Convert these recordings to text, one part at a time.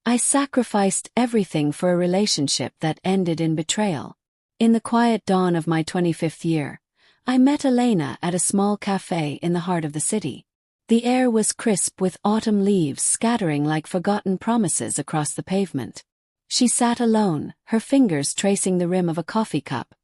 I sacrificed everything for a relationship that ended in betrayal. In the quiet dawn of my 25th year, I met Elena at a small cafe in the heart of the city. The air was crisp with autumn leaves scattering like forgotten promises across the pavement. She sat alone, her fingers tracing the rim of a coffee cup,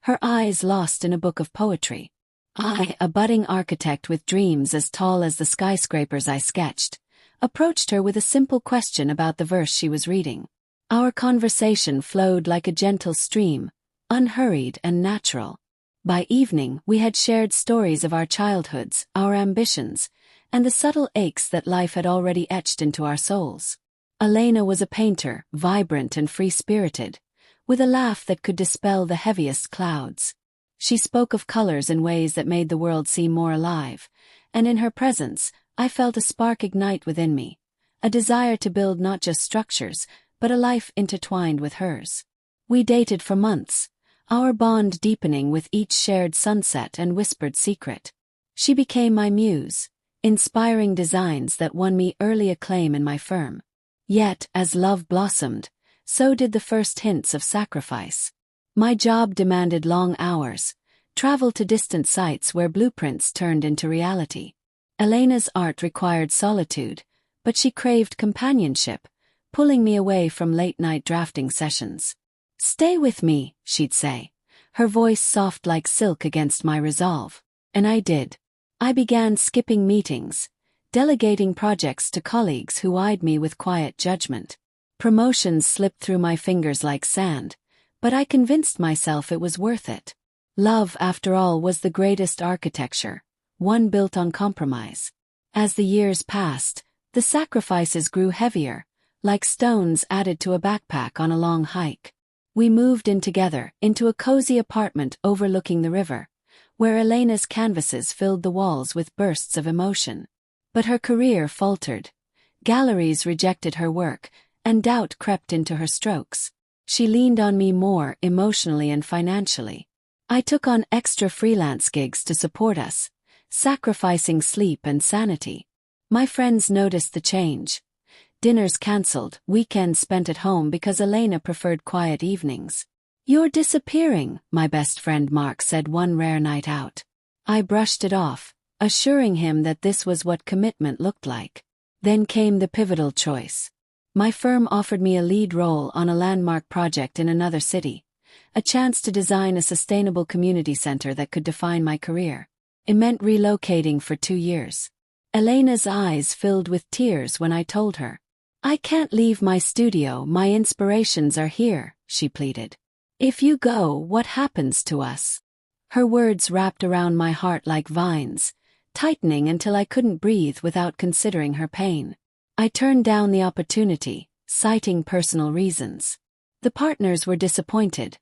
her eyes lost in a book of poetry. I, a budding architect with dreams as tall as the skyscrapers I sketched, approached her with a simple question about the verse she was reading. Our conversation flowed like a gentle stream, unhurried and natural. By evening, we had shared stories of our childhoods, our ambitions, and the subtle aches that life had already etched into our souls. Elena was a painter, vibrant and free-spirited, with a laugh that could dispel the heaviest clouds. She spoke of colors in ways that made the world seem more alive, and in her presence, I felt a spark ignite within me, a desire to build not just structures, but a life intertwined with hers. We dated for months, our bond deepening with each shared sunset and whispered secret. She became my muse, inspiring designs that won me early acclaim in my firm. Yet, as love blossomed, so did the first hints of sacrifice. My job demanded long hours, travel to distant sites where blueprints turned into reality. Elena's art required solitude, but she craved companionship, pulling me away from late-night drafting sessions. "Stay with me," she'd say, her voice soft like silk against my resolve. And I did. I began skipping meetings, delegating projects to colleagues who eyed me with quiet judgment. Promotions slipped through my fingers like sand, but I convinced myself it was worth it. Love, after all, was the greatest architecture, one built on compromise. As the years passed, the sacrifices grew heavier, like stones added to a backpack on a long hike. We moved in together, into a cozy apartment overlooking the river, where Elena's canvases filled the walls with bursts of emotion. But her career faltered. Galleries rejected her work, and doubt crept into her strokes. She leaned on me more emotionally and financially. I took on extra freelance gigs to support us, sacrificing sleep and sanity. My friends noticed the change. Dinners cancelled, weekends spent at home because Elena preferred quiet evenings. "You're disappearing," my best friend Mark said one rare night out. I brushed it off, assuring him that this was what commitment looked like. Then came the pivotal choice. My firm offered me a lead role on a landmark project in another city, a chance to design a sustainable community center that could define my career. It meant relocating for 2 years. Elena's eyes filled with tears when I told her. "I can't leave my studio, my inspirations are here," she pleaded. "If you go, what happens to us?" Her words wrapped around my heart like vines, tightening until I couldn't breathe without considering her pain. I turned down the opportunity, citing personal reasons. The partners were disappointed,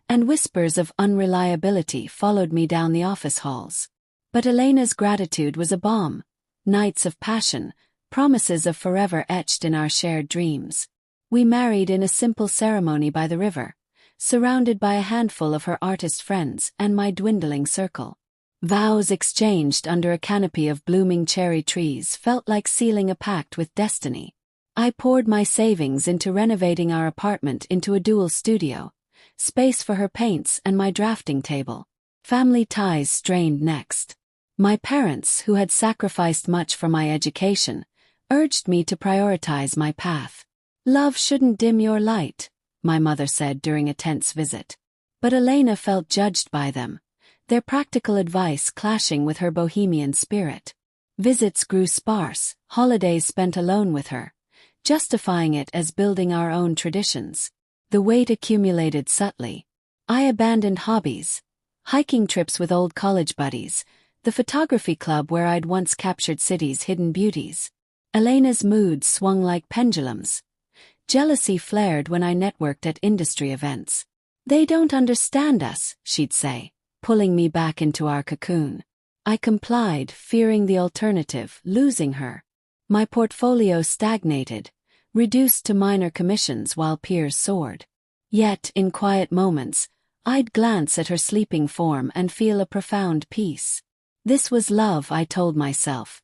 and whispers of unreliability followed me down the office halls. But Elena's gratitude was a balm, nights of passion, promises of forever etched in our shared dreams. We married in a simple ceremony by the river, surrounded by a handful of her artist friends and my dwindling circle. Vows exchanged under a canopy of blooming cherry trees felt like sealing a pact with destiny. I poured my savings into renovating our apartment into a dual studio, space for her paints and my drafting table. Family ties strained next. My parents, who had sacrificed much for my education, urged me to prioritize my path. "Love shouldn't dim your light," my mother said during a tense visit. But Elena felt judged by them, their practical advice clashing with her bohemian spirit. Visits grew sparse, holidays spent alone with her, justifying it as building our own traditions. The weight accumulated subtly. I abandoned hobbies, hiking trips with old college buddies, the photography club where I'd once captured cities' hidden beauties. Elena's moods swung like pendulums. Jealousy flared when I networked at industry events. "They don't understand us," she'd say, pulling me back into our cocoon. I complied, fearing the alternative, losing her. My portfolio stagnated, reduced to minor commissions while peers soared. Yet, in quiet moments, I'd glance at her sleeping form and feel a profound peace. This was love, I told myself,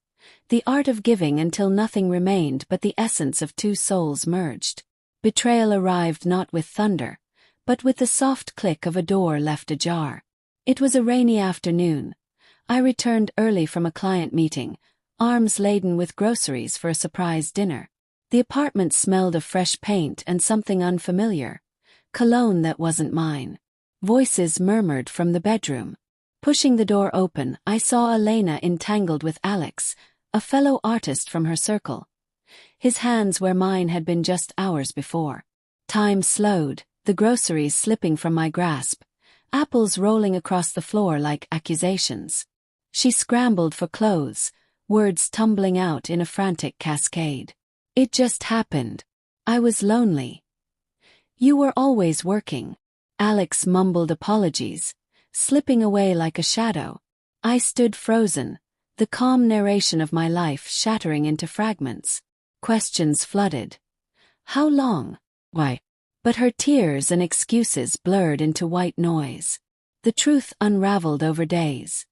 The art of giving until nothing remained but the essence of two souls merged. Betrayal arrived not with thunder, but with the soft click of a door left ajar. It was a rainy afternoon. I returned early from a client meeting, arms laden with groceries for a surprise dinner. The apartment smelled of fresh paint and something unfamiliar, cologne that wasn't mine. Voices murmured from the bedroom. Pushing the door open, I saw Elena entangled with Alex, a fellow artist from her circle. His hands where mine had been just hours before. Time slowed, the groceries slipping from my grasp, apples rolling across the floor like accusations. She scrambled for clothes, words tumbling out in a frantic cascade. It just happened. I was lonely. You were always working. Alex mumbled apologies, slipping away like a shadow. I stood frozen, the calm narration of my life shattering into fragments. Questions flooded. How long? Why? But her tears and excuses blurred into white noise. The truth unraveled over days.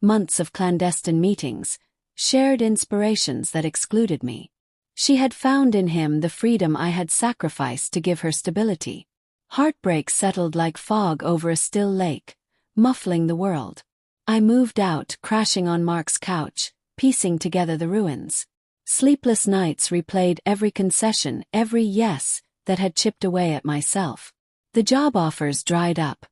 Months of clandestine meetings, shared inspirations that excluded me. She had found in him the freedom I had sacrificed to give her stability. Heartbreak settled like fog over a still lake, muffling the world. I moved out, crashing on Mark's couch, piecing together the ruins. Sleepless nights replayed every concession, every yes, that had chipped away at myself. The job offers dried up.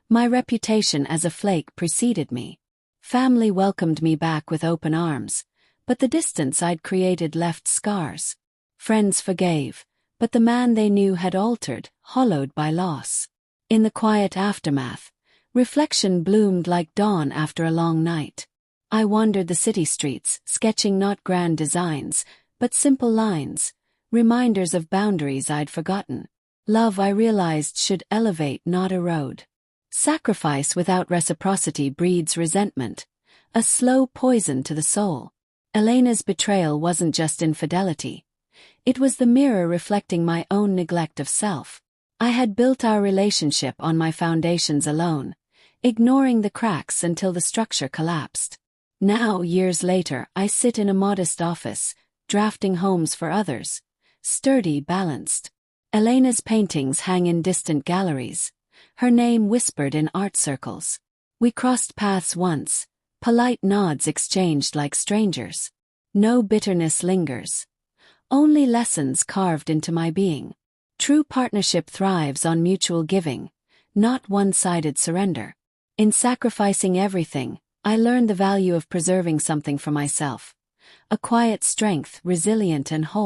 My reputation as a flake preceded me. Family welcomed me back with open arms, but the distance I'd created left scars. Friends forgave, but the man they knew had altered, hollowed by loss. In the quiet aftermath, reflection bloomed like dawn after a long night. I wandered the city streets, sketching not grand designs, but simple lines, reminders of boundaries I'd forgotten. Love, I realized, should elevate, not erode. Sacrifice without reciprocity breeds resentment, a slow poison to the soul. Elena's betrayal wasn't just infidelity. It was the mirror reflecting my own neglect of self. I had built our relationship on my foundations alone, ignoring the cracks until the structure collapsed. Now, years later, I sit in a modest office, drafting homes for others, sturdy, balanced. Elena's paintings hang in distant galleries, her name whispered in art circles. We crossed paths once, polite nods exchanged like strangers. No bitterness lingers. Only lessons carved into my being. True partnership thrives on mutual giving, not one-sided surrender. In sacrificing everything, I learned the value of preserving something for myself. A quiet strength, resilient and whole.